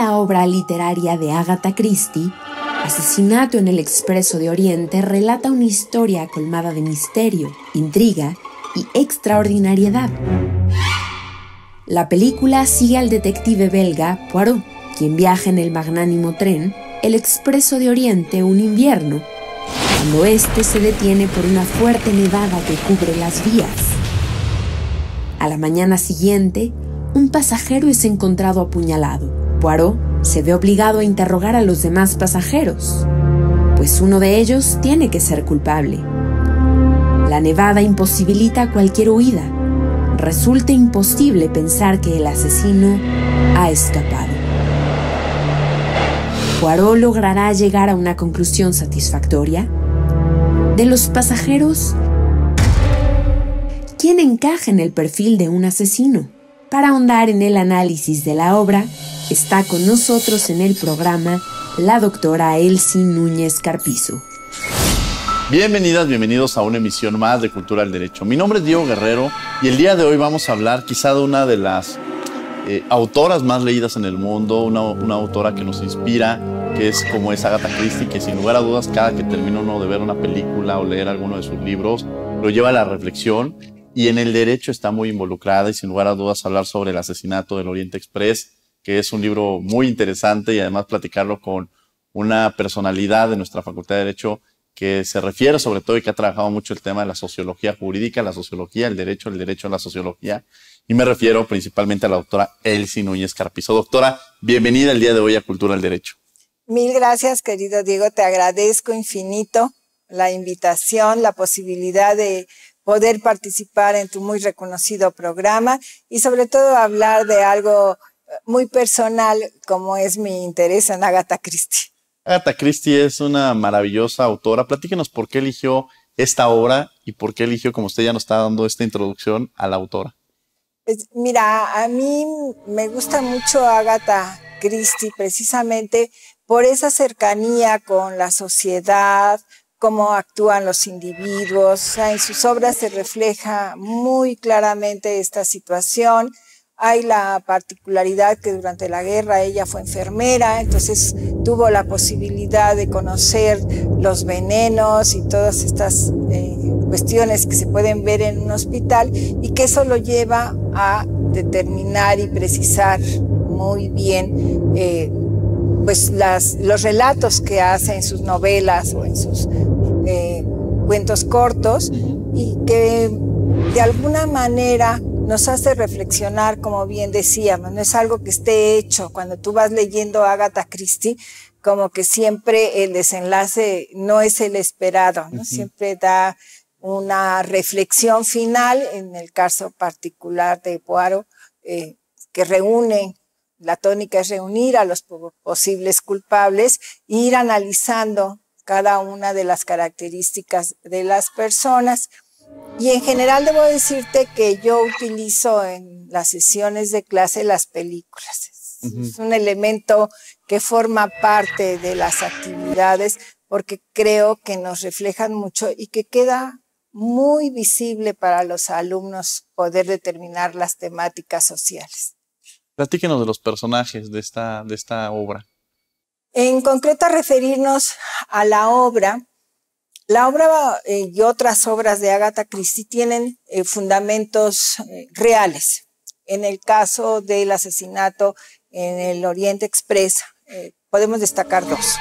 la obra literaria de Agatha Christie, Asesinato en el Expreso de Oriente relata una historia colmada de misterio, intriga y extraordinariedad. La película sigue al detective belga Poirot, quien viaja en el magnánimo tren El Expreso de Oriente un invierno, cuando este se detiene por una fuerte nevada que cubre las vías. A la mañana siguiente, un pasajero es encontrado apuñalado. Poirot se ve obligado a interrogar a los demás pasajeros, pues uno de ellos tiene que ser culpable. La nevada imposibilita cualquier huida. Resulta imposible pensar que el asesino ha escapado. ¿Poirot logrará llegar a una conclusión satisfactoria? De los pasajeros, ¿quién encaja en el perfil de un asesino? Para ahondar en el análisis de la obra, está con nosotros en el programa la doctora Elsie Núñez Carpizo. Bienvenidas, bienvenidos a una emisión más de Cultura del Derecho. Mi nombre es Diego Guerrero y el día de hoy vamos a hablar quizá de una de las autoras más leídas en el mundo, una autora que nos inspira, que es como es Agatha Christie, que sin lugar a dudas cada que termina uno de ver una película o leer alguno de sus libros, lo lleva a la reflexión y en el derecho está muy involucrada y sin lugar a dudas hablar sobre el asesinato del Oriente Express, que es un libro muy interesante y además platicarlo con una personalidad de nuestra Facultad de Derecho que se refiere sobre todo y que ha trabajado mucho el tema de la sociología jurídica, la sociología, el derecho a la sociología. Y me refiero principalmente a la doctora Elsie Núñez Carpizo. Doctora, bienvenida el día de hoy a Cultura del Derecho. Mil gracias, querido Diego. Te agradezco infinito la invitación, la posibilidad de poder participar en tu muy reconocido programa y sobre todo hablar de algo muy personal como es mi interés en Agatha Christie. Agatha Christie es una maravillosa autora. Platíquenos por qué eligió esta obra y por qué eligió, como usted ya nos está dando esta introducción, a la autora. Pues mira, a mí me gusta mucho Agatha Christie precisamente por esa cercanía con la sociedad, cómo actúan los individuos. O sea, en sus obras se refleja muy claramente esta situación. Hay la particularidad que durante la guerra ella fue enfermera, entonces tuvo la posibilidad de conocer los venenos y todas estas cuestiones que se pueden ver en un hospital y que eso lo lleva a determinar y precisar muy bien pues los relatos que hace en sus novelas o en sus cuentos cortos y que de alguna manera nos hace reflexionar, como bien decíamos, no es algo que esté hecho. Cuando tú vas leyendo Agatha Christie, como que siempre el desenlace no es el esperado, ¿no? Siempre da una reflexión final, en el caso particular de Poirot, que reúne, la tónica es reunir a los posibles culpables e ir analizando cada una de las características de las personas. Y en general debo decirte que yo utilizo en las sesiones de clase las películas. Es un elemento que forma parte de las actividades porque creo que nos reflejan mucho y que queda muy visible para los alumnos poder determinar las temáticas sociales. Platíquenos de los personajes de esta obra. En concreto, a referirnos a la obra. La obra y otras obras de Agatha Christie tienen fundamentos reales. En el caso del asesinato en el Oriente Express, podemos destacar dos.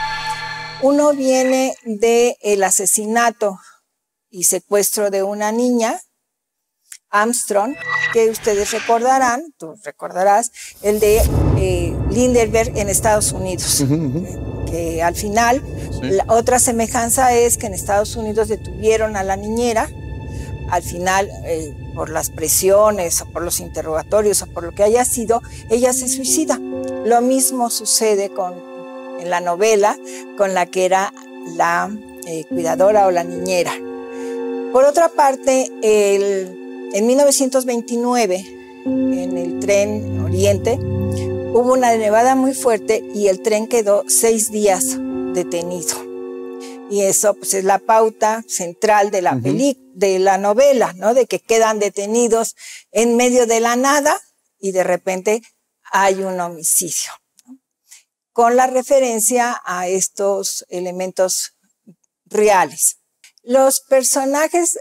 Uno viene del asesinato y secuestro de una niña, Armstrong, que ustedes recordarán, tú recordarás, el de Lindbergh en Estados Unidos. Que al final, sí. La otra semejanza es que en Estados Unidos detuvieron a la niñera, al final por las presiones o por los interrogatorios o por lo que haya sido, ella se suicida. Lo mismo sucede en la novela con la que era la cuidadora o la niñera. Por otra parte, en 1929, en el tren Oriente, hubo una nevada muy fuerte y el tren quedó 6 días detenido. Y eso pues, es la pauta central de la novela, ¿no? De que quedan detenidos en medio de la nada y de repente hay un homicidio. con la referencia a estos elementos reales. Los personajes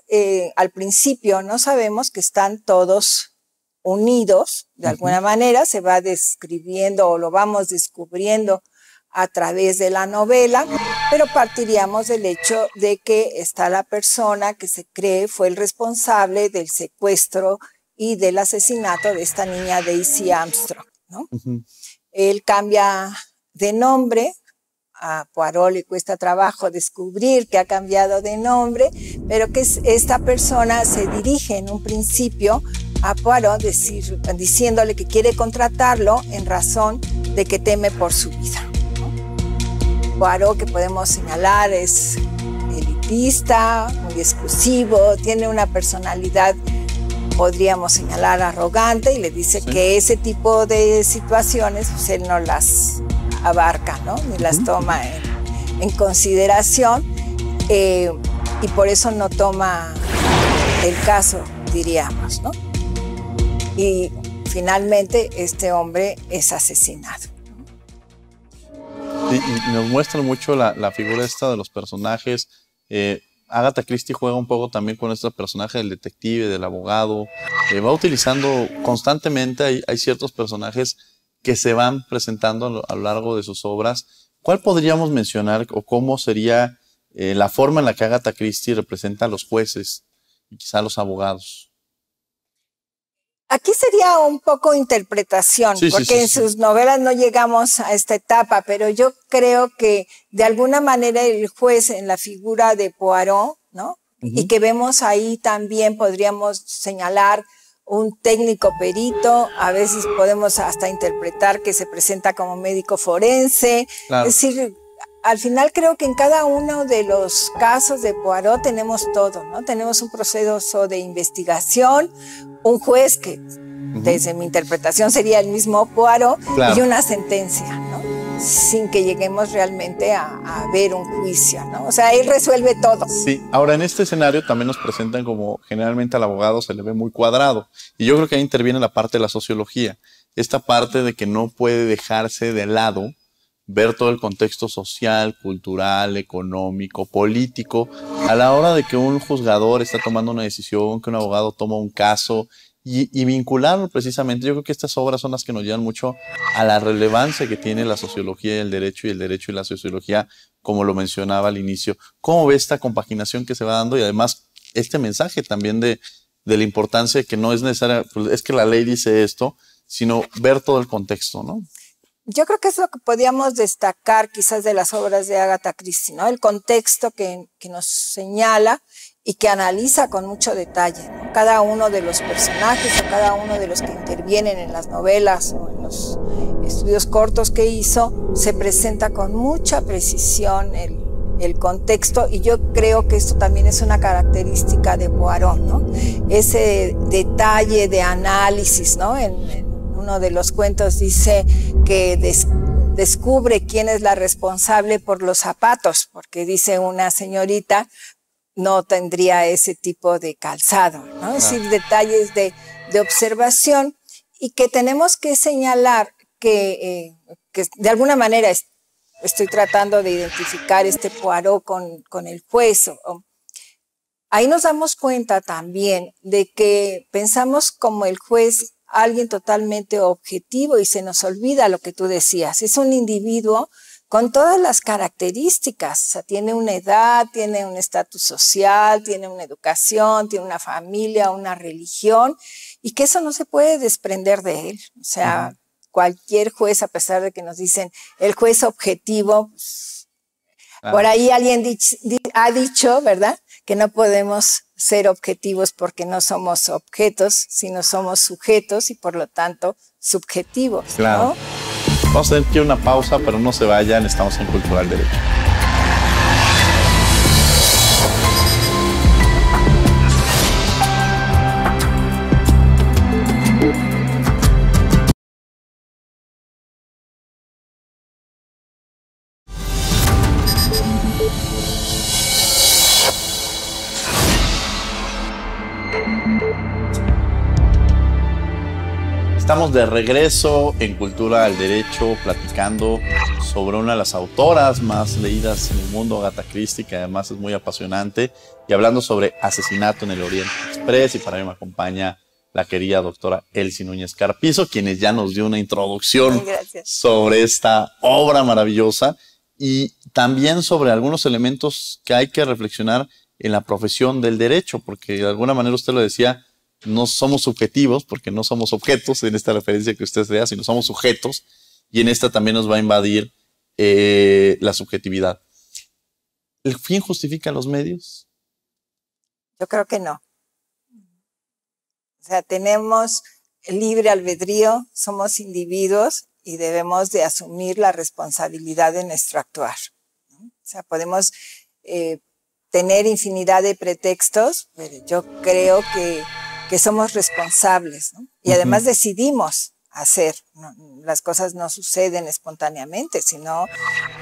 al principio no sabemos que están todos unidos, de alguna manera se va describiendo o lo vamos descubriendo a través de la novela, pero partiríamos del hecho de que está la persona que se cree fue el responsable del secuestro y del asesinato de esta niña Daisy Armstrong, ¿no? Él cambia de nombre, a Poirot le cuesta trabajo descubrir que ha cambiado de nombre, pero que esta persona se dirige en un principio a Poirot diciéndole que quiere contratarlo en razón de que teme por su vida. Poirot, que podemos señalar, es elitista, muy exclusivo, tiene una personalidad, podríamos señalar, arrogante, y le dice que ese tipo de situaciones pues él no las abarca, ¿no? Ni las toma en consideración, y por eso no toma el caso, diríamos, ¿no? Y finalmente este hombre es asesinado. Y nos muestra mucho la figura esta de los personajes. Agatha Christie juega un poco también con este personaje del detective, del abogado. Va utilizando constantemente, hay ciertos personajes que se van presentando a lo largo de sus obras. ¿Cuál podríamos mencionar o cómo sería la forma en la que Agatha Christie representa a los jueces y quizá a los abogados? Aquí sería un poco interpretación, porque en sus novelas no llegamos a esta etapa, pero yo creo que de alguna manera el juez en la figura de Poirot, ¿no? Y que vemos ahí también, podríamos señalar un técnico perito, a veces podemos hasta interpretar que se presenta como médico forense, es decir, al final creo que en cada uno de los casos de Poirot tenemos todo, ¿no? Tenemos un proceso de investigación, un juez que desde mi interpretación sería el mismo Poirot, y una sentencia, ¿no? Sin que lleguemos realmente a ver un juicio, ¿no? O sea, él resuelve todo. Sí, ahora en este escenario también nos presentan como generalmente al abogado se le ve muy cuadrado, y yo creo que ahí interviene la parte de la sociología, esta parte de que no puede dejarse de lado ver todo el contexto social, cultural, económico, político, a la hora de que un juzgador está tomando una decisión, que un abogado toma un caso, y vincularlo precisamente. Yo creo que estas obras son las que nos llevan mucho a la relevancia que tiene la sociología y el derecho y la sociología, como lo mencionaba al inicio. ¿Cómo ve esta compaginación que se va dando? Y además este mensaje también de la importancia de que no es necesario, pues es que la ley dice esto, sino ver todo el contexto, ¿no? Yo creo que es lo que podríamos destacar quizás de las obras de Agatha Christie, ¿no? El contexto que nos señala y que analiza con mucho detalle, ¿no? Cada uno de los personajes o cada uno de los que intervienen en las novelas o en los estudios cortos que hizo, se presenta con mucha precisión el contexto, y yo creo que esto también es una característica de Poirot, ¿no? Ese detalle de análisis, ¿no? En uno de los cuentos dice que descubre quién es la responsable por los zapatos, porque dice una señorita no tendría ese tipo de calzado, ¿no? Es decir, detalles de observación, y que tenemos que señalar que de alguna manera estoy tratando de identificar este Poirot con el juez. Ahí nos damos cuenta también de que pensamos como el juez alguien totalmente objetivo, y se nos olvida lo que tú decías. Es un individuo con todas las características, o sea, tiene una edad, tiene un estatus social, tiene una educación, tiene una familia, una religión, y que eso no se puede desprender de él. O sea, cualquier juez, a pesar de que nos dicen el juez objetivo, pues, por ahí alguien ha dicho, ¿verdad?, que no podemos ser objetivos porque no somos objetos, sino somos sujetos y por lo tanto subjetivos, claro, ¿no? Vamos a tener que ir a una pausa, pero no se vayan, estamos en Cultural Derecho. Estamos de regreso en Cultura al Derecho platicando sobre una de las autoras más leídas en el mundo, Agatha Christie, que además es muy apasionante, y hablando sobre Asesinato en el Oriente Express. Y para mí me acompaña la querida doctora Elsie Núñez Carpizo, quien ya nos dio una introducción sobre esta obra maravillosa y también sobre algunos elementos que hay que reflexionar en la profesión del derecho, porque de alguna manera usted lo decía, no somos subjetivos, porque no somos objetos en esta referencia que usted vea, sino somos sujetos, y en esta también nos va a invadir la subjetividad. ¿El fin justifica los medios? Yo creo que no. O sea, tenemos libre albedrío, somos individuos y debemos de asumir la responsabilidad de nuestro actuar, ¿no? O sea, podemos tener infinidad de pretextos, pero yo creo que somos responsables, ¿no? Y además decidimos hacer, ¿no? Las cosas no suceden espontáneamente, sino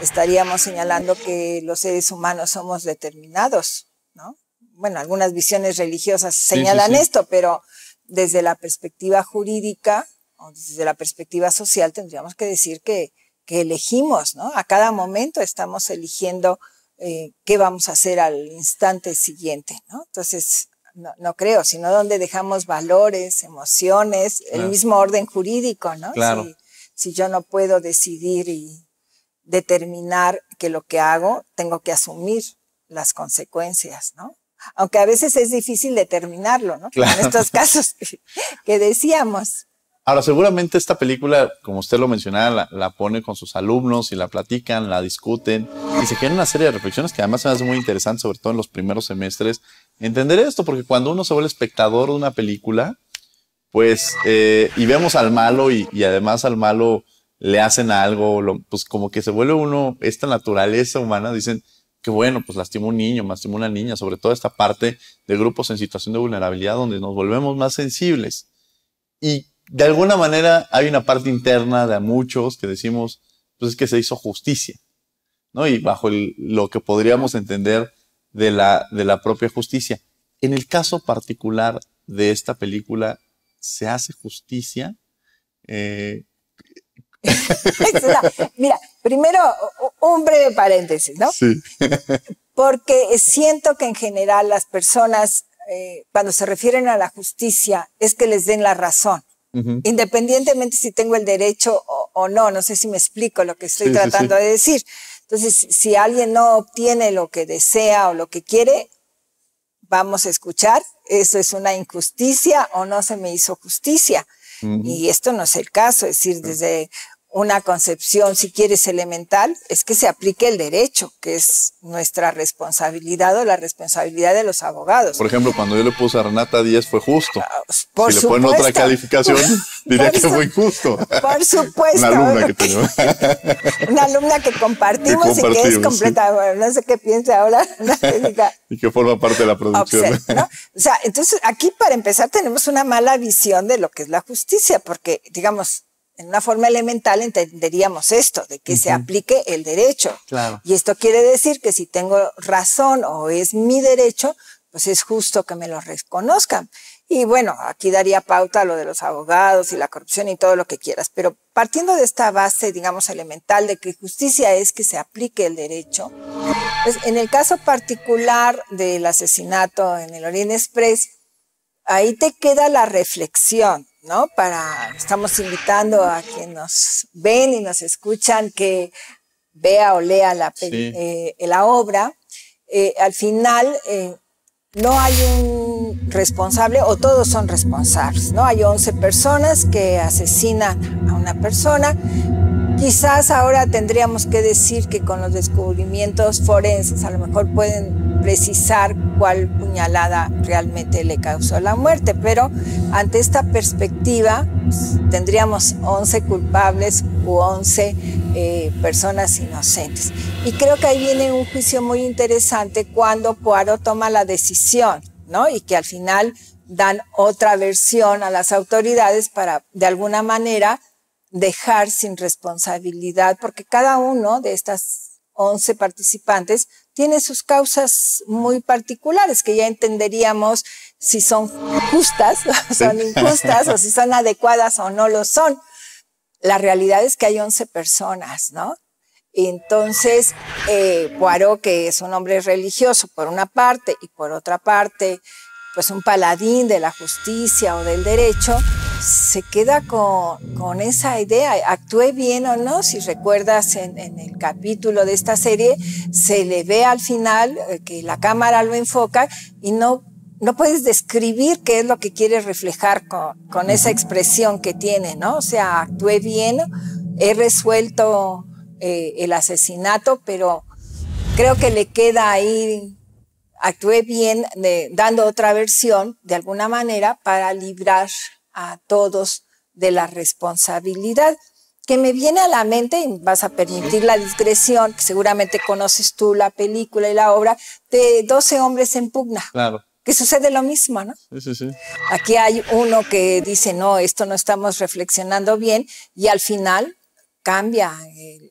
estaríamos señalando que los seres humanos somos determinados, ¿no? Bueno, algunas visiones religiosas señalan esto, pero desde la perspectiva jurídica o desde la perspectiva social tendríamos que decir que elegimos, ¿no? A cada momento estamos eligiendo qué vamos a hacer al instante siguiente, ¿no? Entonces, no creo, sino donde dejamos valores, emociones, el mismo orden jurídico, ¿no? Claro. Si yo no puedo decidir y determinar que lo que hago, tengo que asumir las consecuencias, ¿no? Aunque a veces es difícil determinarlo, ¿no? Claro. En estos casos que decíamos. Ahora, seguramente esta película, como usted lo mencionaba, la pone con sus alumnos y la platican, la discuten y se generan una serie de reflexiones que además se me hace muy interesante, sobre todo en los primeros semestres, entender esto, porque cuando uno se vuelve espectador de una película, pues, y vemos al malo y además al malo le hacen algo, pues como que se vuelve uno, esta naturaleza humana, dicen que bueno, pues lastimó un niño, lastimó una niña, sobre todo esta parte de grupos en situación de vulnerabilidad donde nos volvemos más sensibles. Y de alguna manera hay una parte interna de muchos que decimos, pues es que se hizo justicia, ¿no? Y bajo lo que podríamos entender de la propia justicia. En el caso particular de esta película, ¿se hace justicia? Mira, primero un breve paréntesis, ¿no? Sí. Porque siento que en general las personas, cuando se refieren a la justicia, es que les den la razón. Independientemente si tengo el derecho o no, no sé si me explico lo que estoy tratando de decir. Entonces, si alguien no obtiene lo que desea o lo que quiere, vamos a escuchar, eso es una injusticia o no se me hizo justicia. Y esto no es el caso, es decir, desde una concepción, si quieres, elemental, es que se aplique el derecho, que es nuestra responsabilidad o la responsabilidad de los abogados. Por ejemplo, cuando yo le puse a Renata 10 fue justo. Por si supuesto. Le ponen otra calificación, diría que fue injusto. Por supuesto. Una alumna que tenemos. Una alumna que compartimos y que es completa. Bueno, no sé qué piensa ahora. Y que forma parte de la producción. ¿No? O sea, entonces aquí para empezar tenemos una mala visión de lo que es la justicia, porque digamos, en una forma elemental entenderíamos esto, de que se aplique el derecho. Claro. Y esto quiere decir que si tengo razón o es mi derecho, pues es justo que me lo reconozcan. Y bueno, aquí daría pauta a lo de los abogados y la corrupción y todo lo que quieras. Pero partiendo de esta base, digamos, elemental de que justicia es que se aplique el derecho, pues en el caso particular del asesinato en el Orient Express, ahí te queda la reflexión, ¿no? Estamos invitando a quien nos ven y nos escuchan que vea o lea la obra. Al final no hay un responsable o todos son responsables, ¿no? Hay 11 personas que asesinan a una persona. Quizás ahora tendríamos que decir que con los descubrimientos forenses a lo mejor pueden precisar cuál puñalada realmente le causó la muerte, pero ante esta perspectiva pues, tendríamos 11 culpables u 11 personas inocentes. Y creo que ahí viene un juicio muy interesante cuando Poirot toma la decisión, ¿no? Y que al final dan otra versión a las autoridades para, de alguna manera, dejar sin responsabilidad, porque cada uno de estas 11 participantes, tiene sus causas muy particulares que ya entenderíamos si son justas o son injustas o si son adecuadas o no lo son. La realidad es que hay 11 personas, ¿no? Entonces, Poirot, que es un hombre religioso por una parte y por otra parte, pues un paladín de la justicia o del derecho, se queda con esa idea, actúe bien o no. Si recuerdas en el capítulo de esta serie, se le ve al final que la cámara lo enfoca y no puedes describir qué es lo que quiere reflejar con esa expresión que tiene, ¿no? O sea, actué bien, he resuelto el asesinato, pero creo que le queda ahí, actué bien, dando otra versión de alguna manera para librar a todos de la responsabilidad. Que me viene a la mente, y vas a permitir la digresión, que seguramente conoces tú la película y la obra, de 12 hombres en pugna. Claro. Que sucede lo mismo, ¿no? Sí. Aquí hay uno que dice, no, esto no estamos reflexionando bien, y al final cambia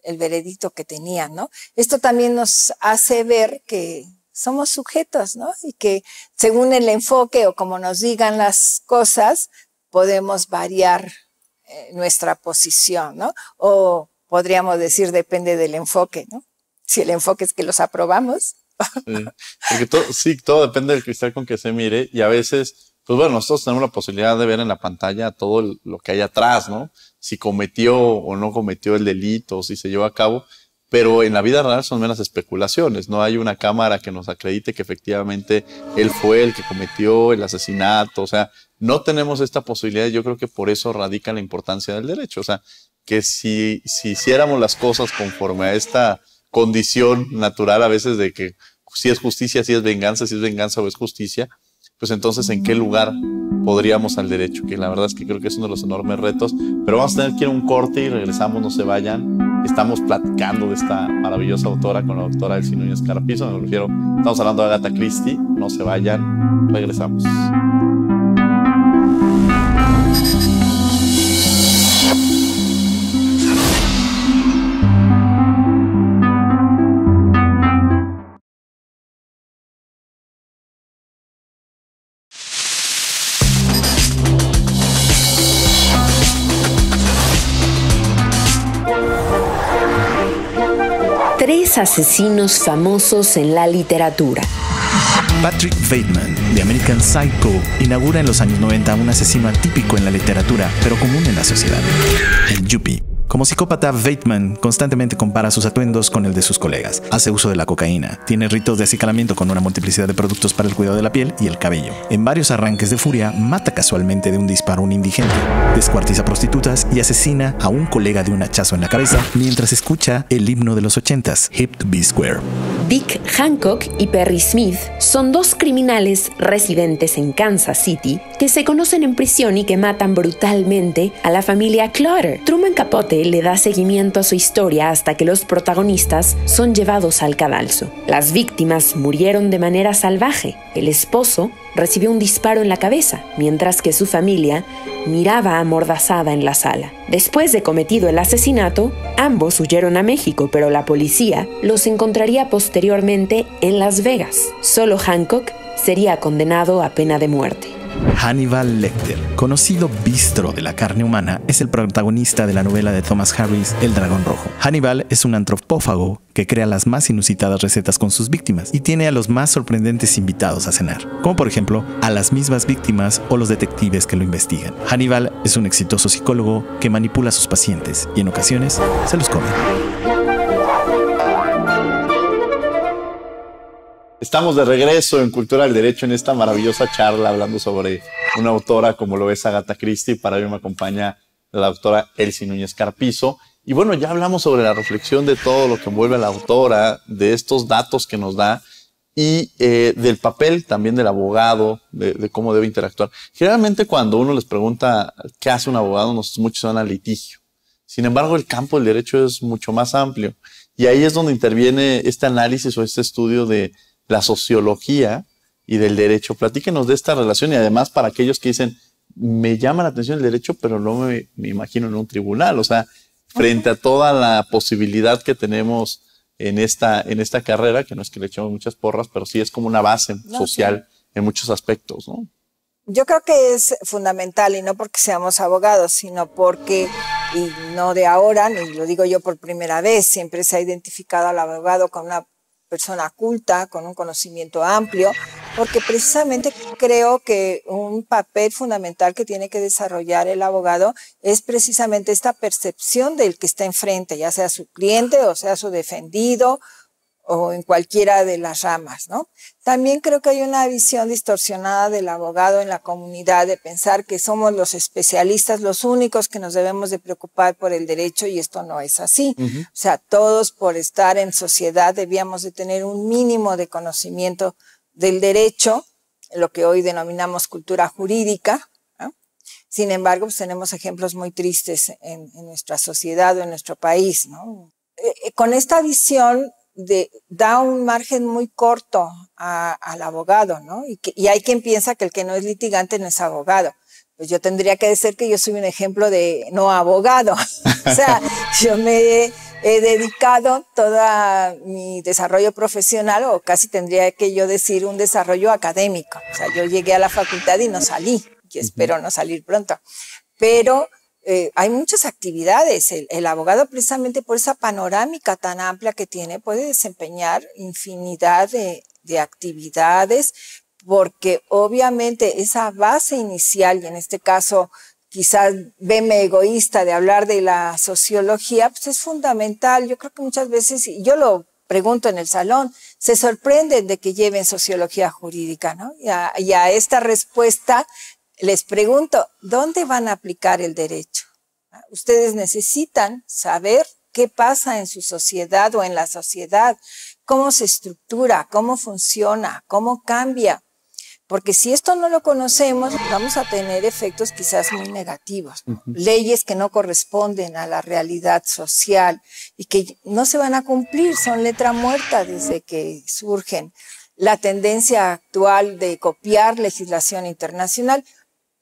el veredicto que tenían, ¿no? Esto también nos hace ver que somos sujetos, ¿no? Y que según el enfoque o como nos digan las cosas, podemos variar nuestra posición, ¿no? O podríamos decir, depende del enfoque, ¿no? Si el enfoque es que los aprobamos. Sí, porque todo depende del cristal con que se mire, y a veces, pues bueno, nosotros tenemos la posibilidad de ver en la pantalla todo lo que hay atrás, ¿no? Si cometió o no cometió el delito, si se llevó a cabo, pero en la vida real son meras especulaciones. No hay una cámara que nos acredite que efectivamente él fue el que cometió el asesinato. O sea, no tenemos esta posibilidad. Yo creo que por eso radica la importancia del derecho. O sea, que si hiciéramos las cosas conforme a esta condición natural a veces de que si es justicia, si es venganza o es justicia, pues entonces ¿en qué lugar podríamos al derecho? Que la verdad es que creo que es uno de los enormes retos. Pero vamos a tener que ir a un corte y regresamos, no se vayan. Estamos platicando de esta maravillosa autora con la doctora Elsie Núñez Carpizo. Estamos hablando de Agatha Christie. No se vayan, regresamos. Tres asesinos famosos en la literatura. Patrick Bateman, de American Psycho, inaugura en los años 90 un asesino atípico en la literatura, pero común en la sociedad: el yuppie. Como psicópata, Bateman constantemente compara sus atuendos con el de sus colegas. Hace uso de la cocaína. Tiene ritos de acicalamiento con una multiplicidad de productos para el cuidado de la piel y el cabello. En varios arranques de furia, mata casualmente de un disparo a un indigente. Descuartiza prostitutas y asesina a un colega de un hachazo en la cabeza mientras escucha el himno de los 80s, Hip to Be Square. Dick Hancock y Perry Smith son dos criminales residentes en Kansas City que se conocen en prisión y que matan brutalmente a la familia Clutter. Truman Capote le da seguimiento a su historia hasta que los protagonistas son llevados al cadalso. Las víctimas murieron de manera salvaje. El esposo recibió un disparo en la cabeza, mientras que su familia miraba amordazada en la sala. Después de cometido el asesinato, ambos huyeron a México, pero la policía los encontraría posteriormente en Las Vegas. Solo Hancock sería condenado a pena de muerte. Hannibal Lecter, conocido bistro de la carne humana, es el protagonista de la novela de Thomas Harris, El Dragón Rojo. Hannibal es un antropófago que crea las más inusitadas recetas con sus víctimas y tiene a los más sorprendentes invitados a cenar, como por ejemplo a las mismas víctimas o los detectives que lo investigan. Hannibal es un exitoso psicólogo que manipula a sus pacientes y en ocasiones se los come. Estamos de regreso en Cultura del Derecho en esta maravillosa charla hablando sobre una autora como lo es Agatha Christie. Para ello me acompaña la doctora Elsie Núñez Carpizo. Y bueno, ya hablamos sobre la reflexión de todo lo que envuelve a la autora, de estos datos que nos da y del papel también del abogado, de cómo debe interactuar. Generalmente cuando uno les pregunta qué hace un abogado, muchos van al litigio. Sin embargo, el campo del derecho es mucho más amplio. Y ahí es donde interviene este análisis o este estudio de la sociología y del derecho. Platíquenos de esta relación y además para aquellos que dicen, me llama la atención el derecho, pero no me imagino en un tribunal. O sea, frente a toda la posibilidad que tenemos en esta carrera, que no es que le echemos muchas porras, pero sí es como una base social en muchos aspectos, ¿no? Yo creo que es fundamental, y no porque seamos abogados, sino porque, y no de ahora, ni lo digo yo por primera vez, siempre se ha identificado al abogado como una persona culta, con un conocimiento amplio, porque precisamente creo que un papel fundamental que tiene que desarrollar el abogado es precisamente esta percepción del que está enfrente, ya sea su cliente o sea su defendido, o en cualquiera de las ramas, ¿no? También creo que hay una visión distorsionada del abogado en la comunidad de pensar que somos los especialistas los únicos que nos debemos de preocupar por el derecho, y esto no es así. O sea, todos por estar en sociedad debíamos de tener un mínimo de conocimiento del derecho, lo que hoy denominamos cultura jurídica, ¿no? Sin embargo, pues tenemos ejemplos muy tristes en nuestra sociedad o en nuestro país, ¿no? Con esta visión da un margen muy corto al abogado, ¿no? Y hay quien piensa que el que no es litigante no es abogado. Pues yo tendría que decir que yo soy un ejemplo de no abogado. O sea, yo me he dedicado todo mi desarrollo profesional, o casi tendría que yo decir un desarrollo académico. O sea, yo llegué a la facultad y no salí, y espero no salir pronto. Pero hay muchas actividades. El abogado, precisamente por esa panorámica tan amplia que tiene, puede desempeñar infinidad de actividades, porque obviamente esa base inicial, y en este caso quizás veme egoísta de hablar de la sociología, pues es fundamental. Yo creo que muchas veces, y yo lo pregunto en el salón, se sorprenden de que lleven sociología jurídica, ¿no? Y a esta respuesta les pregunto, ¿dónde van a aplicar el derecho? Ustedes necesitan saber qué pasa en su sociedad o en la sociedad, cómo se estructura, cómo funciona, cómo cambia. Porque si esto no lo conocemos, vamos a tener efectos quizás muy negativos. Leyes que no corresponden a la realidad social y que no se van a cumplir, son letra muerta desde que surgen. La tendencia actual de copiar legislación internacional,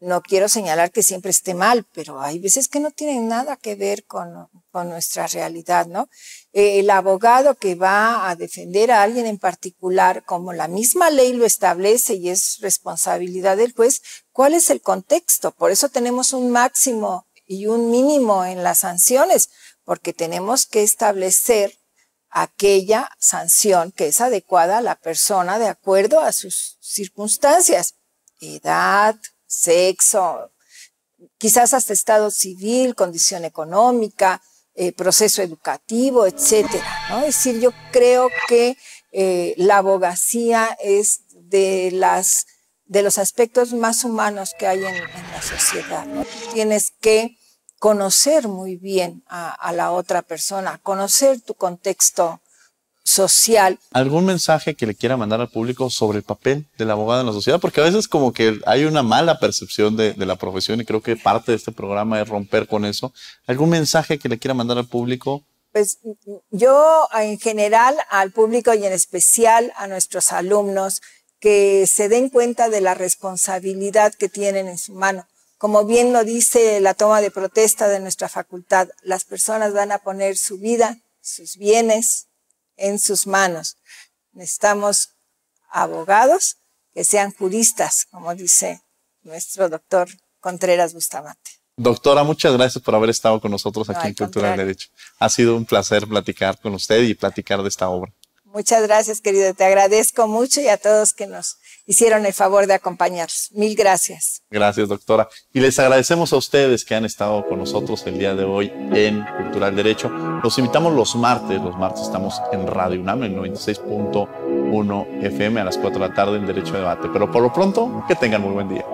no quiero señalar que siempre esté mal, pero hay veces que no tienen nada que ver con nuestra realidad, ¿no? El abogado que va a defender a alguien en particular, como la misma ley lo establece y es responsabilidad del juez, ¿cuál es el contexto? Por eso tenemos un máximo y un mínimo en las sanciones, porque tenemos que establecer aquella sanción que es adecuada a la persona de acuerdo a sus circunstancias, edad, sexo, quizás hasta estado civil, condición económica, proceso educativo, etcétera, ¿no? Es decir, yo creo que la abogacía es de los aspectos más humanos que hay en la sociedad, ¿no? Tienes que conocer muy bien a la otra persona, conocer tu contexto social. ¿Algún mensaje que le quiera mandar al público sobre el papel del abogado en la sociedad? Porque a veces como que hay una mala percepción de la profesión, y creo que parte de este programa es romper con eso. ¿Algún mensaje que le quiera mandar al público? Pues yo en general al público, y en especial a nuestros alumnos, que se den cuenta de la responsabilidad que tienen en su mano. Como bien lo dice la toma de protesta de nuestra facultad, las personas van a poner su vida, sus bienes en sus manos. Necesitamos abogados que sean juristas, como dice nuestro doctor Contreras Bustamante. Doctora, muchas gracias por haber estado con nosotros aquí en Cultura del Derecho. Ha sido un placer platicar con usted y platicar de esta obra. Muchas gracias, querido. Te agradezco mucho, y a todos que nos hicieron el favor de acompañarnos. Mil gracias. Gracias, doctora. Y les agradecemos a ustedes que han estado con nosotros el día de hoy en Cultura del Derecho. Los invitamos los martes. Los martes estamos en Radio UNAM, en 96.1 FM, a las 4 de la tarde en Derecho a Debate. Pero por lo pronto, que tengan muy buen día.